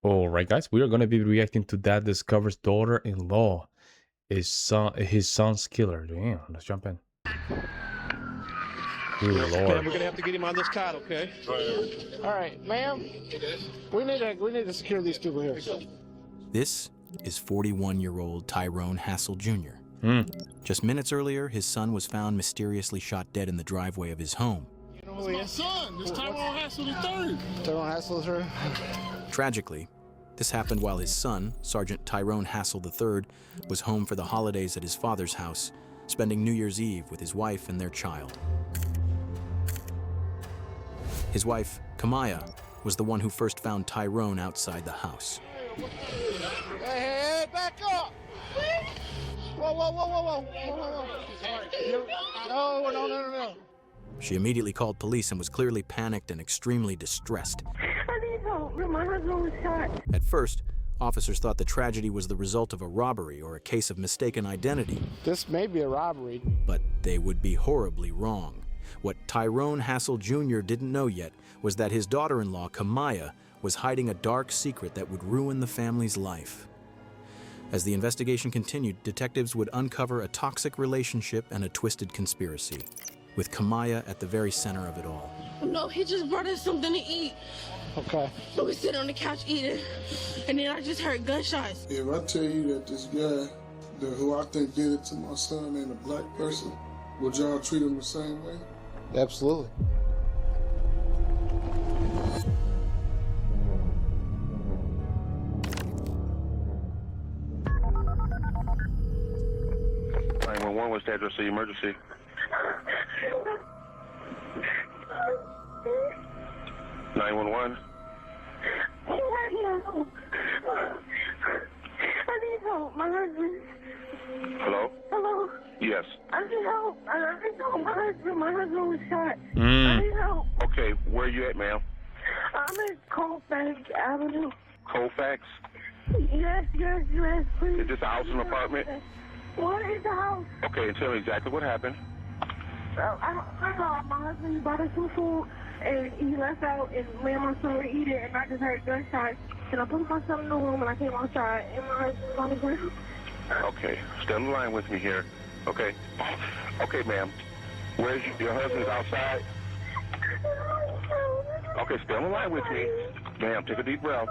All right, guys, we are going to be reacting to Dad discovers daughter-in-law his son's killer. Damn, let's jump in. Good Man, Lord. we're gonna have to get him on this cot, okay? All right, ma'am. We need to secure these people here. This is 41-year-old Tyrone Hassel Jr. Hmm. Just minutes earlier, his son was found mysteriously shot dead in the driveway of his home. You know who he is? My son, this Tyrone Hassel III. Tyrone Hassel III. Tragically, this happened while his son, Sergeant Tyrone Hassel III, was home for the holidays at his father's house, spending New Year's Eve with his wife and their child. His wife, Kamaya, was the one who first found Tyrone outside the house. Hey, back up! Whoa. No. She immediately called police and was clearly panicked and extremely distressed. I need help. My husband was shot. At first, officers thought the tragedy was the result of a robbery or a case of mistaken identity, This may be a robbery. but they would be horribly wrong. What Tyrone Hassel Jr. didn't know yet was that his daughter-in-law, Kamaya, was hiding a dark secret that would ruin the family's life. As the investigation continued, detectives would uncover a toxic relationship and a twisted conspiracy, with Kamaya at the very center of it all. No, he just brought us something to eat. Okay. So we sit on the couch eating, and then I just heard gunshots. If I tell you that this guy, who I think did it to my son, ain't a black person, would y'all treat him the same way? Absolutely. What's the address of the emergency? 911. I need help. My husband. Hello? Hello. Yes. I need help. I need help. My husband was shot. I Mm. need help. Okay, where are you at, ma'am? I'm in Colfax Avenue. Colfax? Yes, please. Is this a house and apartment? What is the house? Okay, and tell me exactly what happened. I know my husband bought us some food, and he left out, and me and my son were eating, and I just heard gunshots. And I put myself in the room, and I came outside, and my husband was on the ground. Okay, stay on the line with me here. Okay. Okay, ma'am. Where's your husband's outside? Okay, stay on the line with me. Ma'am, take a deep breath.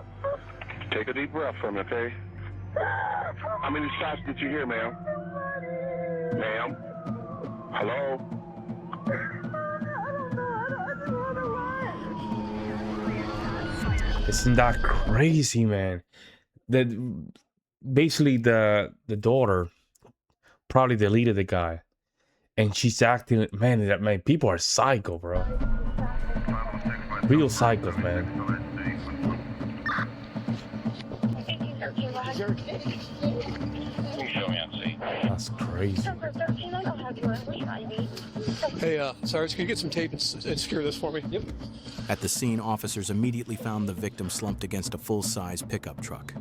Take a deep breath from me, okay? How many shots did you hear, ma'am? Ma'am? Hello? Isn't that crazy, man? That basically the daughter probably deleted the guy, and she's acting. Man, people are psycho, bro. Real psychos, man. That's crazy. Hey, Sarge, can you get some tape and secure this for me? Yep. At the scene, officers immediately found the victim slumped against a full-size pickup truck.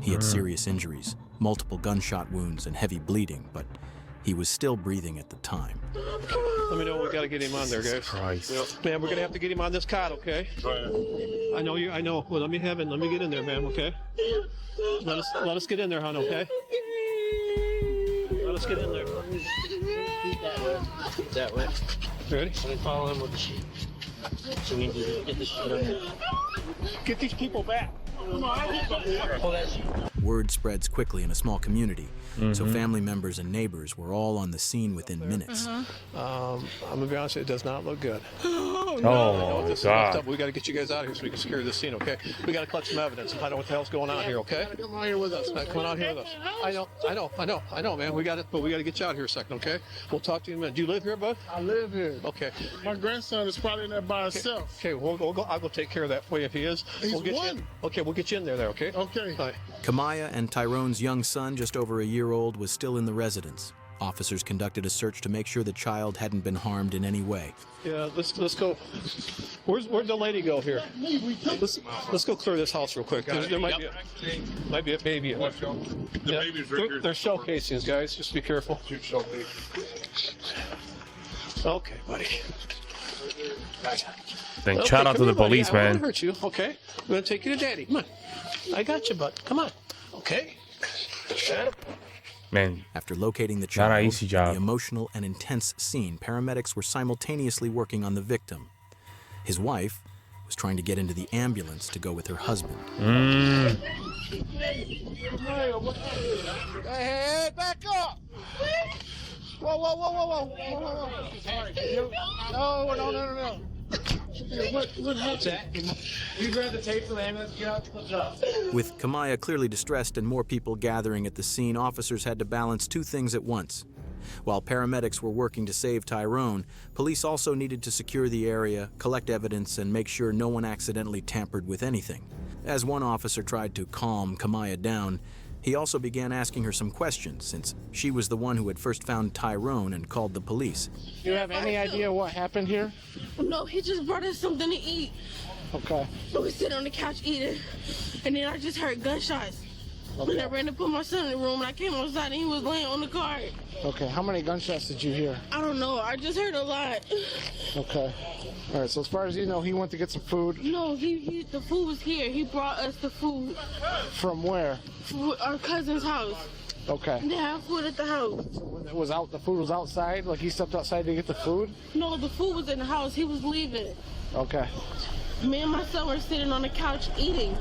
He had serious injuries, multiple gunshot wounds, and heavy bleeding, but he was still breathing at the time. Let me know. We gotta get him on there, guys. Christ. Man, we're gonna have to get him on this cot, okay? I know you. I know. Well, let me get in there, ma'am. Okay. Let us get in there, hon. Okay. Let us get in there. That way. Ready? Follow him with the sheet. So we need to get this shit on there. Get these people back. Pull that sheet. Word spreads quickly in a small community, so family members and neighbors were all on the scene within minutes. I'm gonna be honest, it does not look good. Oh This is God. messed up. We gotta get you guys out of here so we can secure this scene, okay? We gotta collect some evidence and find out what the hell's going on here, okay? Come on here with us. Come on out here with us. I know, man. We got it, but we gotta get you out here a second, okay? We'll talk to you in a minute. Do you live here, bud? I live here. Okay. My grandson is probably in there by himself. Okay, we'll go. I'll go take care of that for you if he is. He's we'll get you in. one. Okay, we'll get you in there, okay? Okay. All right. Kamaya and Tyrone's young son, just over a year old, was still in the residence. Officers conducted a search to make sure the child hadn't been harmed in any way. Yeah, let's go. Where'd the lady go here? Let's go clear this house real quick. There might be a baby. Yeah, they're shell casings, guys. Just be careful. Okay, buddy. Then Okay, shout out to come the here, buddy. police, I won't man. hurt you, okay? I'm gonna take you to daddy. Come on. I got you, bud. Come on. Okay. Shut up. Man, After locating the Not child, an easy in job. the emotional and intense scene, paramedics were simultaneously working on the victim. His wife was trying to get into the ambulance to go with her husband. Hey, back up! Whoa, whoa, whoa, whoa, whoa, whoa, whoa, whoa. Sorry. No. What's that? You grab the tape for the ambulance, get out the job. With Kamaya clearly distressed and more people gathering at the scene, officers had to balance two things at once. While paramedics were working to save Tyrone, police also needed to secure the area, collect evidence, and make sure no one accidentally tampered with anything. As one officer tried to calm Kamaya down, he also began asking her some questions, since she was the one who had first found Tyrone and called the police. Do you have any idea what happened here? No, he just brought us something to eat. Okay. So we sit on the couch eating, and then I just heard gunshots. And I ran to put my son in the room, and I came outside, and he was laying on the cart. Okay, how many gunshots did you hear? I don't know, I just heard a lot. Okay. All right, so as far as you know, he went to get some food. No, the food was here. He brought us the food From where? from our cousin's house. Okay. They have food at the house. When it was out, the food was outside? Like he stepped outside to get the food? No, the food was in the house. He was leaving. Okay. Me and my son were sitting on the couch eating.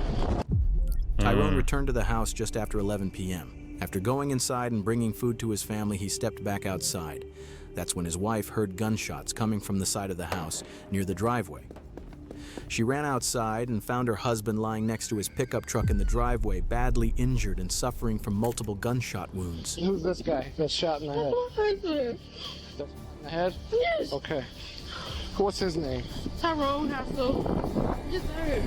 Tyrone returned to the house just after 11 p.m. After going inside and bringing food to his family, he stepped back outside. That's when his wife heard gunshots coming from the side of the house near the driveway. She ran outside and found her husband lying next to his pickup truck in the driveway, badly injured and suffering from multiple gunshot wounds. Who's this guy that's shot in the head? My husband. In the head? Yes. Okay. What's his name? Tyrone Hassel. Just heard.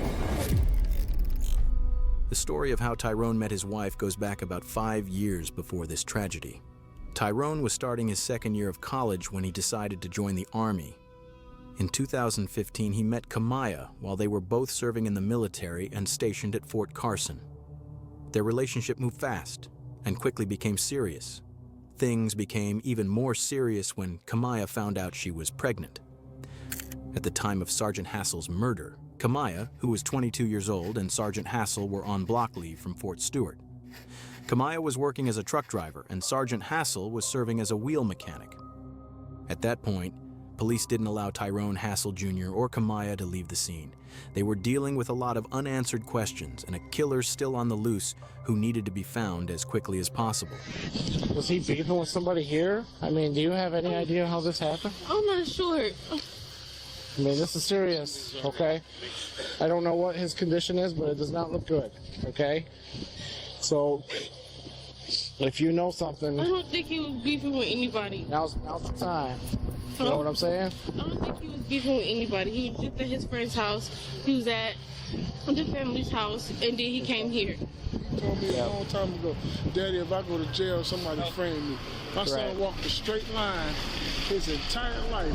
The story of how Tyrone met his wife goes back about 5 years before this tragedy. Tyrone was starting his second year of college when he decided to join the Army. In 2015, he met Kamaya while they were both serving in the military and stationed at Fort Carson. Their relationship moved fast and quickly became serious. Things became even more serious when Kamaya found out she was pregnant. At the time of Sergeant Hassel's murder, Kamaya, who was 22 years old, and Sergeant Hassel were on block leave from Fort Stewart. Kamaya was working as a truck driver, and Sergeant Hassel was serving as a wheel mechanic. At that point, police didn't allow Tyrone Hassel Jr. or Kamaya to leave the scene. They were dealing with a lot of unanswered questions and a killer still on the loose who needed to be found as quickly as possible. Was he beefing with somebody here? I mean, do you have any idea how this happened? I'm not sure. I mean, this is serious, okay? I don't know what his condition is, but it does not look good, okay? So, if you know something, I don't think he was beefing with anybody. now's the time. You know what I'm saying? I don't think he was beefing with anybody. He was just at his friend's house. He was at the family's house, and then he came here. Told me a long time ago, Daddy, if I go to jail, somebody frame me. My son walked a straight line his entire life.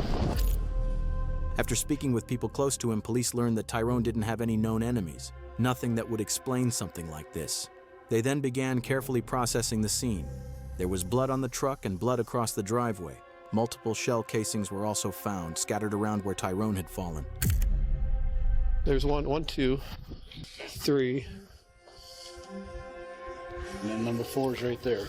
After speaking with people close to him, police learned that Tyrone didn't have any known enemies, nothing that would explain something like this. They then began carefully processing the scene. There was blood on the truck and blood across the driveway. Multiple shell casings were also found, scattered around where Tyrone had fallen. There's one, two, three. And then number 4 is right there.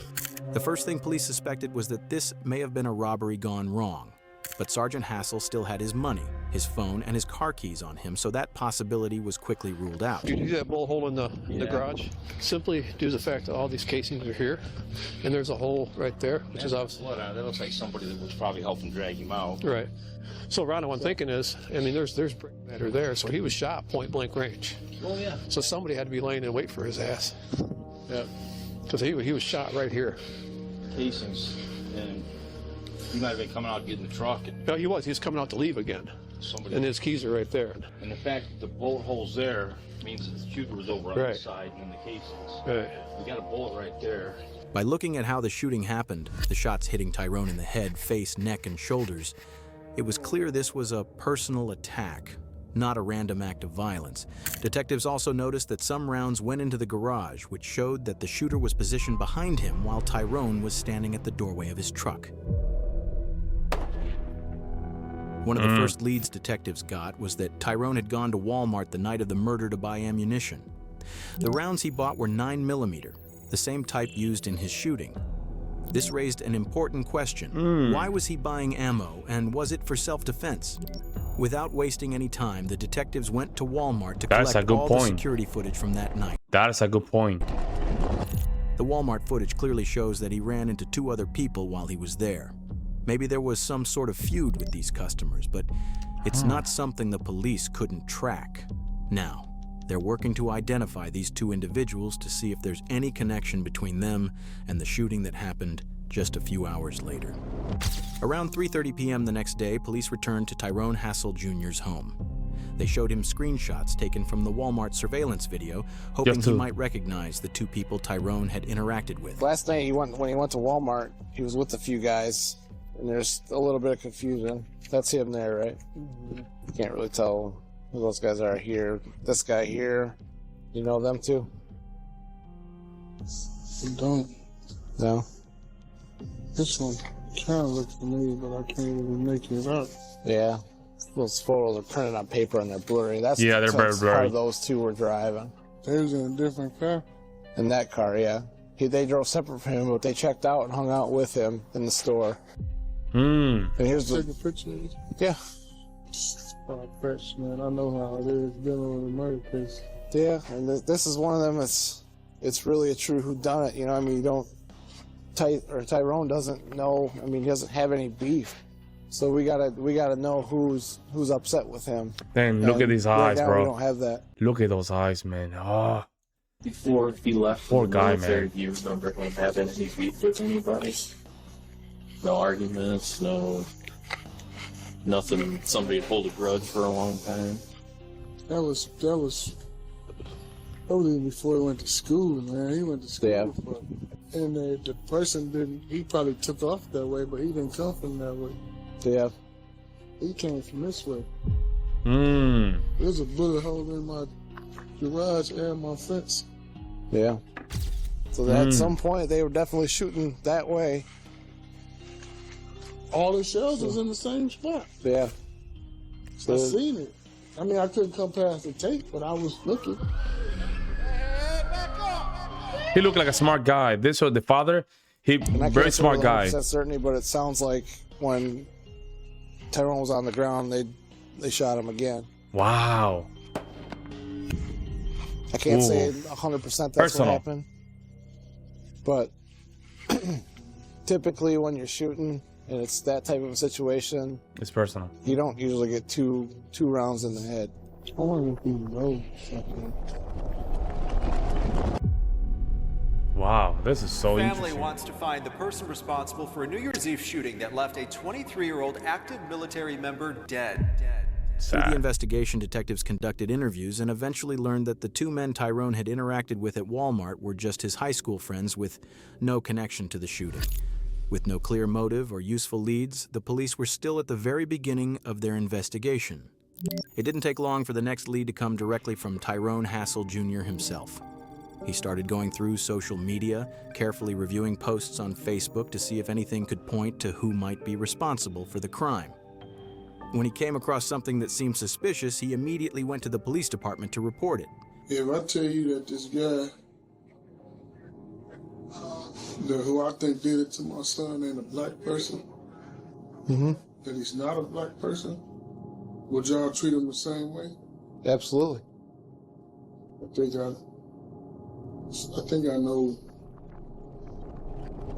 The first thing police suspected was that this may have been a robbery gone wrong. But Sergeant Hassel still had his money, his phone, and his car keys on him, so that possibility was quickly ruled out. You see that bullet hole in the garage? Simply due to the fact that all these casings are here, and there's a hole right there, which is obviously... That looks like somebody that was probably helping drag him out. Right. So, Ron, what I'm thinking is, I mean, there's brain matter there, so he was shot point blank range. Oh, yeah. So somebody had to be laying in wait for his ass. Yeah. Because he was shot right here. Casings. And he might have been coming out getting the truck. And No, he was. He was coming out to leave again. somebody. And his keys are right there. And the fact that the bullet hole's there means that the shooter was over on Right. the side and in the casings. Right. We got a bullet right there. By looking at how the shooting happened, the shots hitting Tyrone in the head, face, neck, and shoulders, it was clear this was a personal attack, not a random act of violence. Detectives also noticed that some rounds went into the garage, which showed that the shooter was positioned behind him while Tyrone was standing at the doorway of his truck. One of the first leads detectives got was that Tyrone had gone to Walmart the night of the murder to buy ammunition. The rounds he bought were 9mm, the same type used in his shooting. This raised an important question. Why was he buying ammo, and was it for self-defense? Without wasting any time, the detectives went to Walmart to collect all the security footage from that night. That is a good point. The Walmart footage clearly shows that he ran into 2 other people while he was there. Maybe there was some sort of feud with these customers, but it's not something the police couldn't track. Now, they're working to identify these 2 individuals to see if there's any connection between them and the shooting that happened just a few hours later. Around 3:30 p.m. the next day, police returned to Tyrone Hassel Jr.'s home. They showed him screenshots taken from the Walmart surveillance video, hoping he might recognize the 2 people Tyrone had interacted with. Last night, when he went to Walmart, he was with a few guys, and there's a little bit of confusion. That's him there, right? You can't really tell who those guys are here. This guy here, you know them too? I don't. No? This one kind of looks familiar, but I can't even make it out. Yeah. Those photos are printed on paper and they're blurry. That's yeah, they're very blurry. Car those 2 were driving. They was in a different car? In that car, yeah. They drove separate from him, but they checked out and hung out with him in the store. And here's Take a picture of it? Yeah. Oh, fresh, man. I know how it is dealing with a murder case. Yeah, and this is one of them. It's really a true whodunit. You know, I mean, Tyrone doesn't know. I mean, he doesn't have any beef, so we gotta know who's upset with him. Then look at these eyes, bro. We don't have that. Look at those eyes, man. Before he left, poor guy, man. Do you remember him having any beef with anybody? No arguments, nothing. Somebody hold a grudge for a long time. That was even before he went to school, man. He went to school. Yeah. And the person didn't. He probably took off that way, but he didn't come from that way. Yeah. He came from this way. Mm. There's a bullet hole in my garage and my fence. Yeah. So at some point they were definitely shooting that way. All the shells was in the same spot. Yeah. So I seen it. I mean, I couldn't come past the tape, but I was looking. He looked like a smart guy. This was the father. He very smart guy. Certainly, but it sounds like when Tyrone was on the ground, they shot him again. Wow. I can't say 100% that's what happened, but typically when you're shooting and it's that type of a situation, it's personal. You don't usually get two rounds in the head. I wonder if he knows something. Wow, this is so interesting. Family wants to find the person responsible for a New Year's Eve shooting that left a 23-year-old active military member dead. Through the investigation, detectives conducted interviews and eventually learned that the 2 men Tyrone had interacted with at Walmart were just his high school friends with no connection to the shooting. With no clear motive or useful leads, the police were still at the very beginning of their investigation. It didn't take long for the next lead to come directly from Tyrone Hassel Jr. himself. He started going through social media, carefully reviewing posts on Facebook to see if anything could point to who might be responsible for the crime. When he came across something that seemed suspicious, he immediately went to the police department to report it. If I tell you that this guy, who I think did it to my son, ain't a black person, that he's not a black person, would y'all treat him the same way? Absolutely. I think I know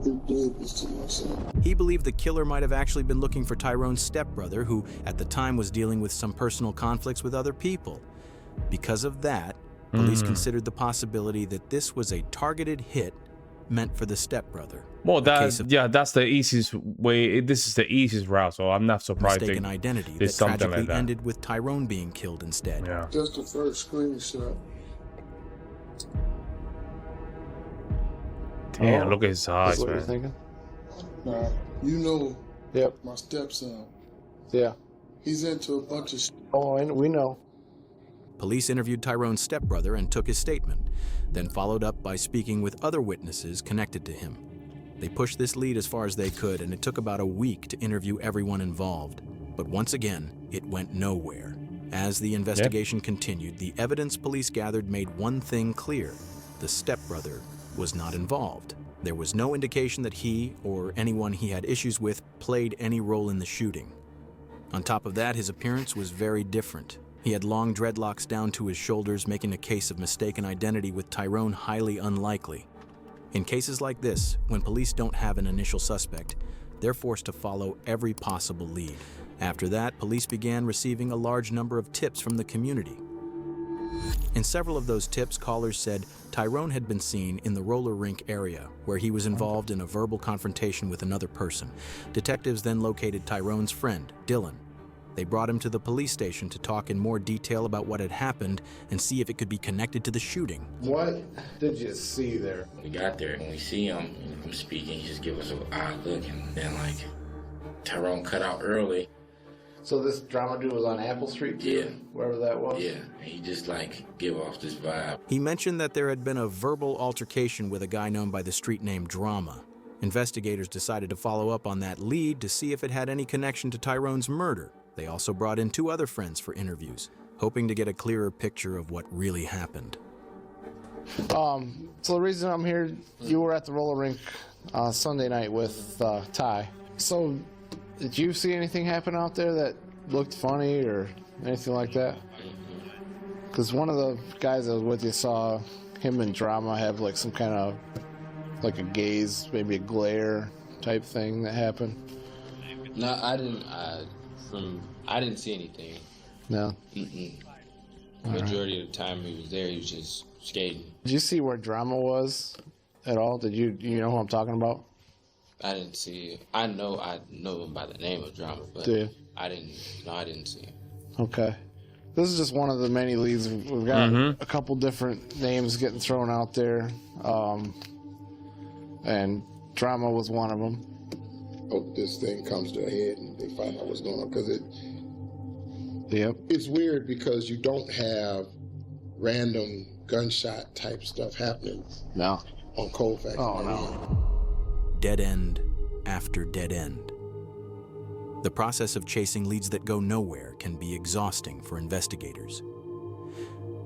who did this to my son. He believed the killer might have actually been looking for Tyrone's stepbrother, who at the time was dealing with some personal conflicts with other people. Because of that, police considered the possibility that this was a targeted hit meant for the stepbrother. Well, that's the easiest way. This is the easiest route, so I'm not surprised. Mistaken identity that tragically ended with Tyrone being killed instead. Yeah. Just the first screenshot. Damn, look at his eyes, what man. You're thinking? Now, you know, yep, my stepson. Yeah. He's into a bunch of Oh, and we know. Police interviewed Tyrone's stepbrother and took his statement, then followed up by speaking with other witnesses connected to him. They pushed this lead as far as they could, and it took about a week to interview everyone involved. But once again, it went nowhere. As the investigation continued, the evidence police gathered made one thing clear: the stepbrother was not involved. There was no indication that he, or anyone he had issues with, played any role in the shooting. On top of that, his appearance was very different. He had long dreadlocks down to his shoulders, making a case of mistaken identity with Tyrone highly unlikely. In cases like this, when police don't have an initial suspect, they're forced to follow every possible lead. After that, police began receiving a large number of tips from the community. In several of those tips, callers said Tyrone had been seen in the roller rink area, where he was involved in a verbal confrontation with another person. Detectives then located Tyrone's friend, Dylan. They brought him to the police station to talk in more detail about what had happened and see if it could be connected to the shooting. What did you see there? We got there, and we see him, and I'm speaking, he just give us an odd look, and then, like, Tyrone cut out early. So this drama dude was on Apple Street too? Yeah. Wherever that was? Yeah, he just, like, give off this vibe. He mentioned that there had been a verbal altercation with a guy known by the street name Drama. Investigators decided to follow up on that lead to see if it had any connection to Tyrone's murder. They also brought in 2 other friends for interviews, hoping to get a clearer picture of what really happened. So the reason I'm here, you were at the roller rink Sunday night with Ty. So did you see anything happen out there that looked funny or anything like that? Because one of the guys that was with you saw him and Drama have like some kind of like a gaze, maybe a glare type thing that happened. No, I didn't. I didn't see anything. No. Majority of the time he was there, he was just skating. Did you see where Drama was at all? Did you know who I'm talking about? I didn't see it. I know him by the name of Drama, but I didn't see him. Okay. This is just one of the many leads. We've got a couple different names getting thrown out there, and Drama was one of them. Hope this thing comes to a head and they find out what's going on, because it's weird because you don't have random gunshot type stuff happening. No. On Colfax. Oh no. Dead end after dead end. The process of chasing leads that go nowhere can be exhausting for investigators.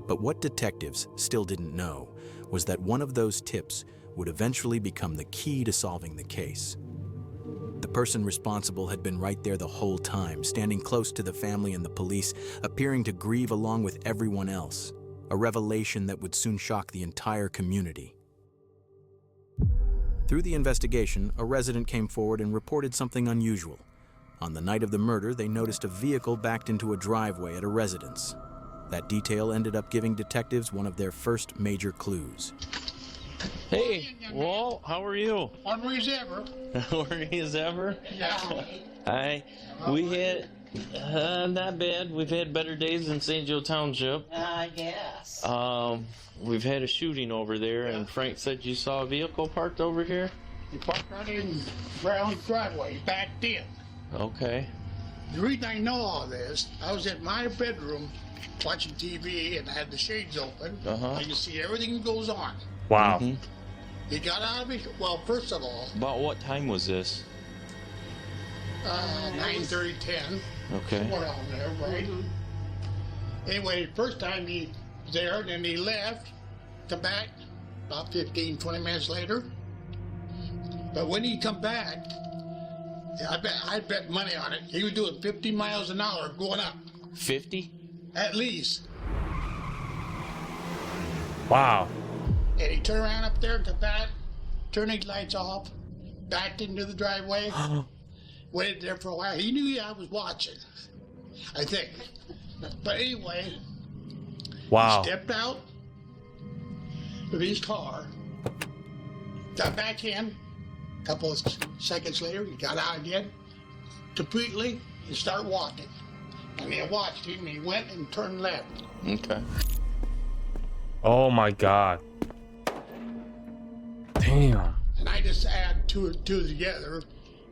But what detectives still didn't know was that one of those tips would eventually become the key to solving the case. The person responsible had been right there the whole time, standing close to the family and the police, appearing to grieve along with everyone else. A revelation that would soon shock the entire community. Through the investigation, a resident came forward and reported something unusual. On the night of the murder, they noticed a vehicle backed into a driveway at a residence. That detail ended up giving detectives one of their first major clues. Hey, Walt, how are you? Ornery as ever. Ornery as ever? Yeah. Hi. We had, not bad. We've had better days in St. Joe Township. Yes. We've had a shooting over there, and Frank said you saw a vehicle parked over here? He parked right in Brown's driveway, backed in. Okay. The reason I know all this, I was in my bedroom watching TV and I had the shades open. I could see everything that goes on. Wow. He got out of it. Well, first of all, About what time was this? 9:30, 10. Okay. Somewhere around there, right? Anyway, first time he was there, and then he left, come back about 15, 20 minutes later. But when he come back, I bet money on it. He was doing 50 miles an hour going up. 50? At least. Wow. And he turned around up there, come back, turned his lights off, backed into the driveway, waited there for a while. He knew I was watching, I think. But anyway, wow. He stepped out of his car, got back in. A couple of seconds later, he got out again, completely, and started walking. And I watched him, and he went and turned left. Okay. Oh my God. Damn. And I just add two and two together.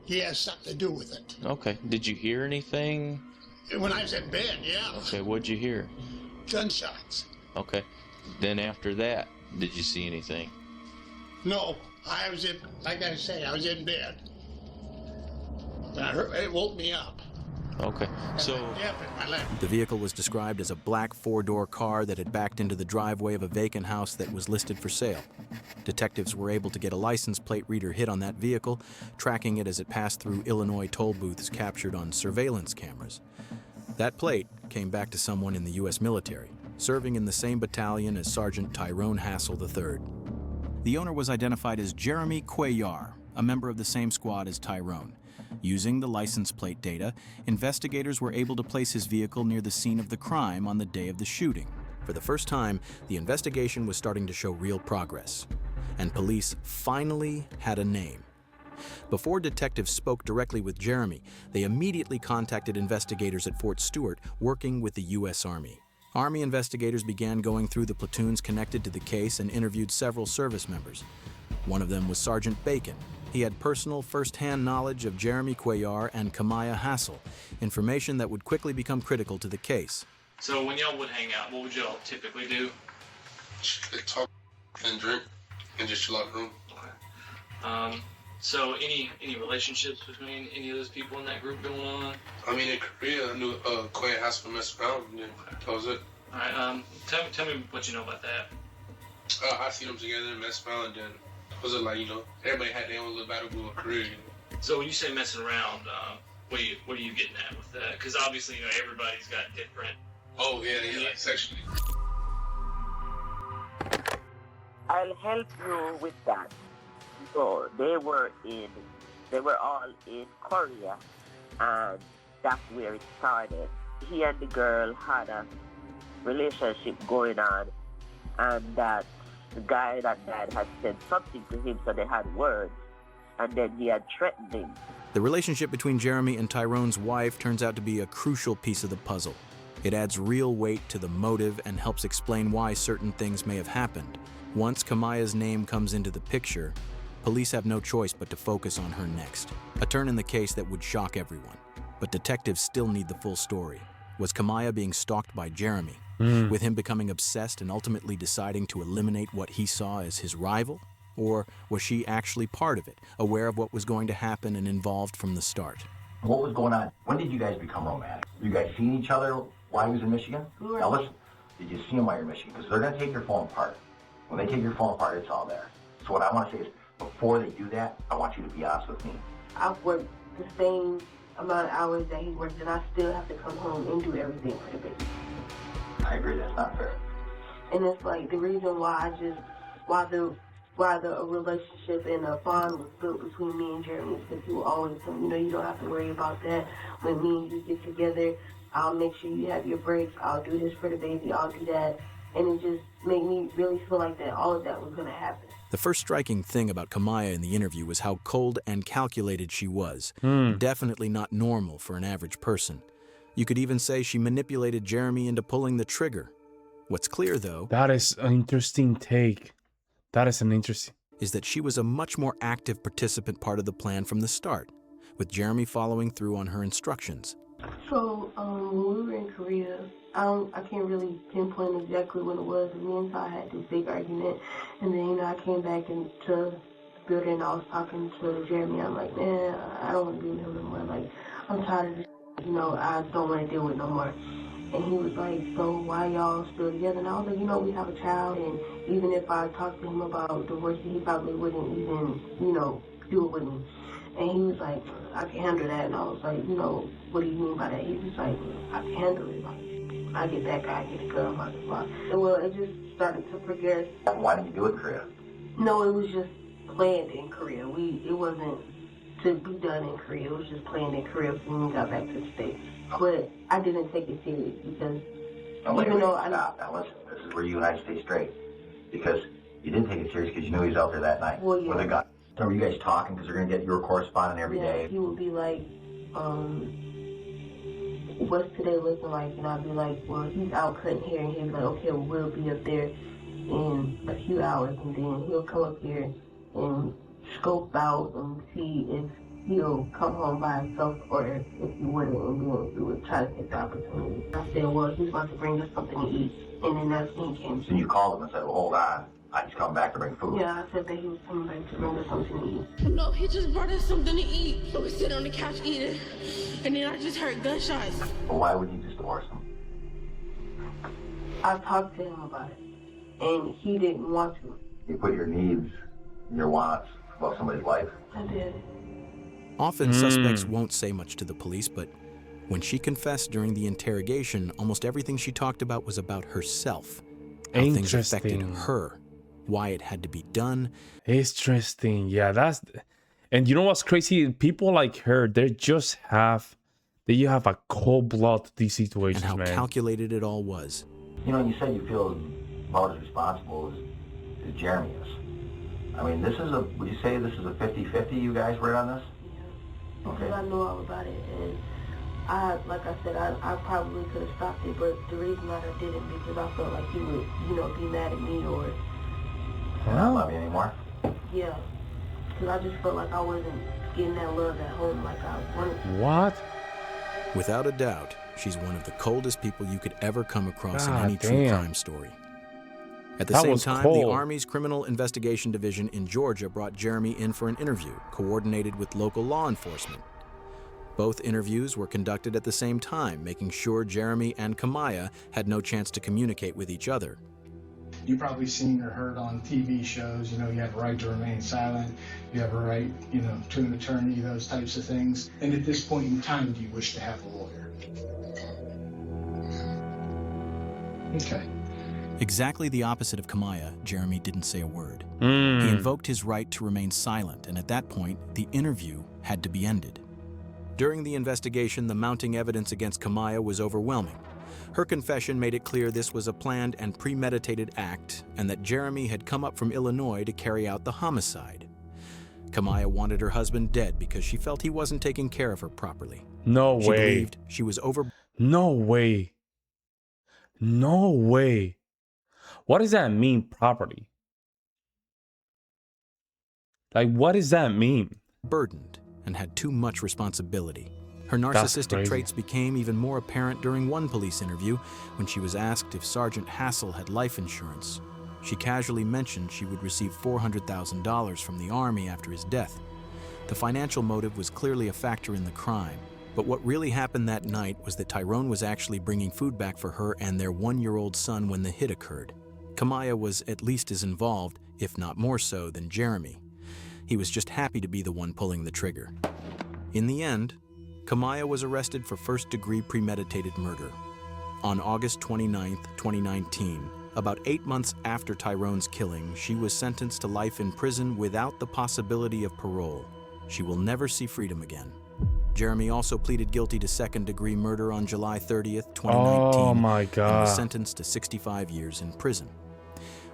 He has something to do with it. Okay. Did you hear anything? When I was in bed, yeah. Okay, what'd you hear? Gunshots. Okay. Then after that, did you see anything? No, I was in, like I say, I was in bed. And I heard, it woke me up. Okay, so The vehicle was described as a black four-door car that had backed into the driveway of a vacant house that was listed for sale. Detectives were able to get a license plate reader hit on that vehicle, tracking it as it passed through Illinois toll booths captured on surveillance cameras. That plate came back to someone in the U.S. military, serving in the same battalion as Sergeant Tyrone Hassel III. The owner was identified as Jeremy Cuellar, a member of the same squad as Tyrone. Using the license plate data, investigators were able to place his vehicle near the scene of the crime on the day of the shooting. For the first time, the investigation was starting to show real progress, and police finally had a name. Before detectives spoke directly with Jeremy, they immediately contacted investigators at Fort Stewart working with the U.S. Army. Army investigators began going through the platoons connected to the case and interviewed several service members. One of them was Sergeant Bacon. He had personal first-hand knowledge of Jeremy Cuellar and Kamaya Hassel, information that would quickly become critical to the case. So when y'all would hang out, what would y'all typically do? Talk and drink and just chill out the room. Okay. So any relationships between any of those people in that group going on? I mean, in Korea, I knew Quay Hassel messed around, and then that was it. All right. Tell me what you know about that. I seen them together and messed around, and then was it like, you know, everybody had their own little battle with Korea. So when you say messing around, what are you getting at with that? Because obviously, you know, everybody's got different. Oh yeah, like sexually. I'll help you with that. So they were all in Korea, and that's where it started. He and the girl had a relationship going on, and that the guy that died had said something to him, so they had words, and then he had threatened him. The relationship between Jeremy and Tyrone's wife turns out to be a crucial piece of the puzzle. It adds real weight to the motive and helps explain why certain things may have happened. Once Kamaya's name comes into the picture, police have no choice but to focus on her next. A turn in the case that would shock everyone. But detectives still need the full story. Was Kamaya being stalked by Jeremy, with him becoming obsessed and ultimately deciding to eliminate what he saw as his rival? Or was she actually part of it, aware of what was going to happen and involved from the start? What was going on? When did you guys become romantic? You guys seen each other while he was in Michigan? Now listen, did you see him while you're in Michigan? Because they're going to take your phone apart. When they take your phone apart, it's all there. So what I want to say is, before they do that, I want you to be honest with me. I've worked the same amount of hours that he worked, and I still have to come home and do everything for the baby. I agree, that's not fair. And it's like the reason why the relationship and a bond was built between me and Jeremy is because he will always tell me, you know, you don't have to worry about that. When me and you get together, I'll make sure you have your breaks. I'll do this for the baby. I'll do that. And it just made me really feel like that all of that was going to happen. The first striking thing about Kamaya in the interview was how cold and calculated she was. Definitely not normal for an average person. You could even say she manipulated Jeremy into pulling the trigger. What's clear, though... That is an interesting take. Is that she was a much more active participant part of the plan from the start, with Jeremy following through on her instructions. So, when we were in Korea, I can't really pinpoint exactly when it was. Me and Ty had this big argument, and then, you know, I came back into the building and I was talking to Jeremy. I'm like, man, I don't want to be with him no more. Like, I'm tired of this, you know, I don't want to deal with it no more. And he was like, so why y'all still together? And I was like, you know, we have a child, and even if I talked to him about divorce, he probably wouldn't even, you know, do it with me. And he was like, I can handle that. And I was like, you know, what do you mean by that? He was like, I can handle it. Like, I get that guy, I get a girl, blah, blah, blah. And well, it just started to progress. Why did you do it in Korea? No, it was just planned in Korea. It wasn't to be done in Korea. It was just planned in Korea when we got back to the States. But I didn't take it serious because even though I... Stop. Now listen, this is where you and I stay straight. Because you didn't take it serious because you knew he was out there that night. Well, yeah. With a gun. Remember you guys talking because they're going to get your correspondent every day. He would be like, what's today looking like? And I'd be like, well, he's out cutting hair. And he'd be like, okay, well, we'll be up there in a few hours. And then he'll come up here and scope out and see if he'll come home by himself or if he wouldn't, and then we would try to take the opportunity. I said, well, he's about to bring us something to eat. And then that's when he came. So you called him and said, well, hold on. He's coming back to bring food. Yeah, I said that he was coming back to bring us something to eat. No, he just brought us something to eat. We sit on the couch eating, and then I just heard gunshots. But why would you just divorce him? I talked to him about it, and he didn't want to. You put your needs, your wants above somebody's life? I did. Often, suspects won't say much to the police, but when she confessed during the interrogation, almost everything she talked about was about herself, how things affected her, why it had to be done. Interesting. Yeah, that's... And you know what's crazy? People like her, you have a cold blood to these situations, and how man. calculated it all was. You know, you said you feel about as responsible as Jeremy is. I mean, would you say this is a 50-50 you guys were on this? Yeah. Because I knew all about it, and like I said, I probably could have stopped it, but the reason that I didn't, because I felt like he would, be mad at me or... Not love you anymore? Yeah. Because I just felt like I wasn't getting that love at home like I wanted to. What? Without a doubt, she's one of the coldest people you could ever come across in any true crime story. At the same time, the Army's Criminal Investigation Division in Georgia brought Jeremy in for an interview, coordinated with local law enforcement. Both interviews were conducted at the same time, making sure Jeremy and Kamaya had no chance to communicate with each other. You've probably seen or heard on TV shows, you have a right to remain silent, you have a right, to an attorney, those types of things. And at this point in time, do you wish to have a lawyer? Okay. Exactly the opposite of Kamaya, Jeremy didn't say a word. He invoked his right to remain silent, and at that point, the interview had to be ended. During the investigation, the mounting evidence against Kamaya was overwhelming. Her confession made it clear this was a planned and premeditated act, and that Jeremy had come up from Illinois to carry out the homicide. Kamaya wanted her husband dead because she felt he wasn't taking care of her properly. No way. She believed she was over... No way. No way. What does that mean, property? Like, what does that mean? Burdened and had too much responsibility. Her narcissistic traits became even more apparent during one police interview when she was asked if Sergeant Hassel had life insurance. She casually mentioned she would receive $400,000 from the Army after his death. The financial motive was clearly a factor in the crime, but what really happened that night was that Tyrone was actually bringing food back for her and their one-year-old son when the hit occurred. Kamaya was at least as involved, if not more so, than Jeremy. He was just happy to be the one pulling the trigger. In the end, Kamaya was arrested for first-degree premeditated murder. On August 29, 2019, about 8 months after Tyrone's killing, she was sentenced to life in prison without the possibility of parole. She will never see freedom again. Jeremy also pleaded guilty to second-degree murder on July 30th, 2019, oh my God, and was sentenced to 65 years in prison.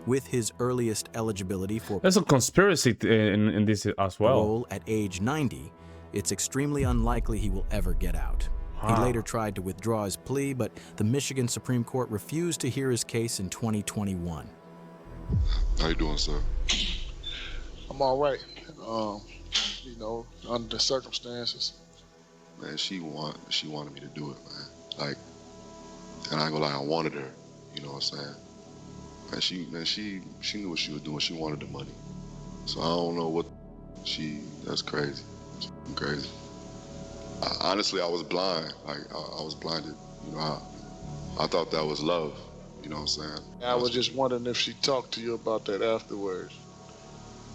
With his earliest eligibility for there's a conspiracy in this as well. Parole at age 90, it's extremely unlikely he will ever get out. He later tried to withdraw his plea, but the Michigan Supreme Court refused to hear his case in 2021. How you doing, sir? I'm all right. Under the circumstances. Man, she wanted me to do it, man. Like, and I ain't gonna lie, I wanted her. You know what I'm saying? And she knew what she was doing. She wanted the money. So I don't know what that's crazy. It's crazy. Honestly, I was blind. Like, I was blinded. I thought that was love. You know what I'm saying? I was just wondering if she talked to you about that afterwards.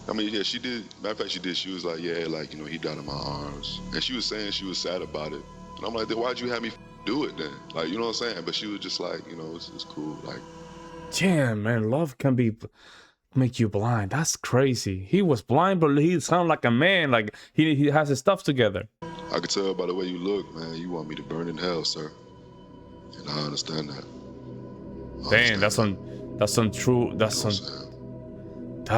I mean, yeah, she did. Matter of fact, she did. She was like, yeah, like, he died in my arms. And she was saying she was sad about it. And I'm like, then why'd you have me do it then? Like, you know what I'm saying? But she was just like, it's cool. Like, damn, man, love can make you blind. That's crazy. He was blind, but he sounded like a man. Like he has his stuff together. I could tell by the way you look, man. You want me to burn in hell, sir. And I understand that. Damn, that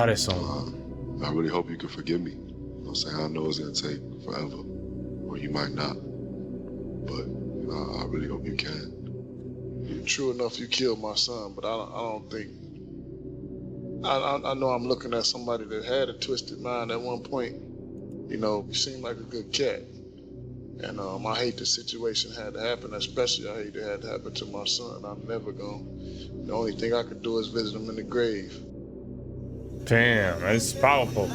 is some. I really hope you can forgive me. You know what I'm saying? I know it's gonna take forever, or you might not. But I really hope you can. True enough, you killed my son, but I don't think. I know I'm looking at somebody that had a twisted mind at one point. You seemed like a good cat. And I hate the situation had to happen, especially I hate it had to happen to my son. I'm never gonna. The only thing I could do is visit him in the grave. Damn, that's powerful.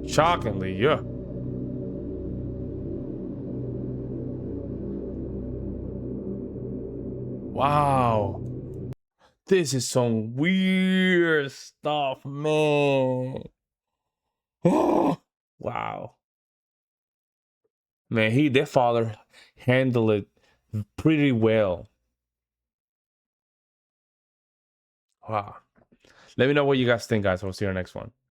Shockingly, yeah. Wow. This is some weird stuff, man. Wow. Man, their father handled it pretty well. Wow. Let me know what you guys think, guys. We'll see you in the next one.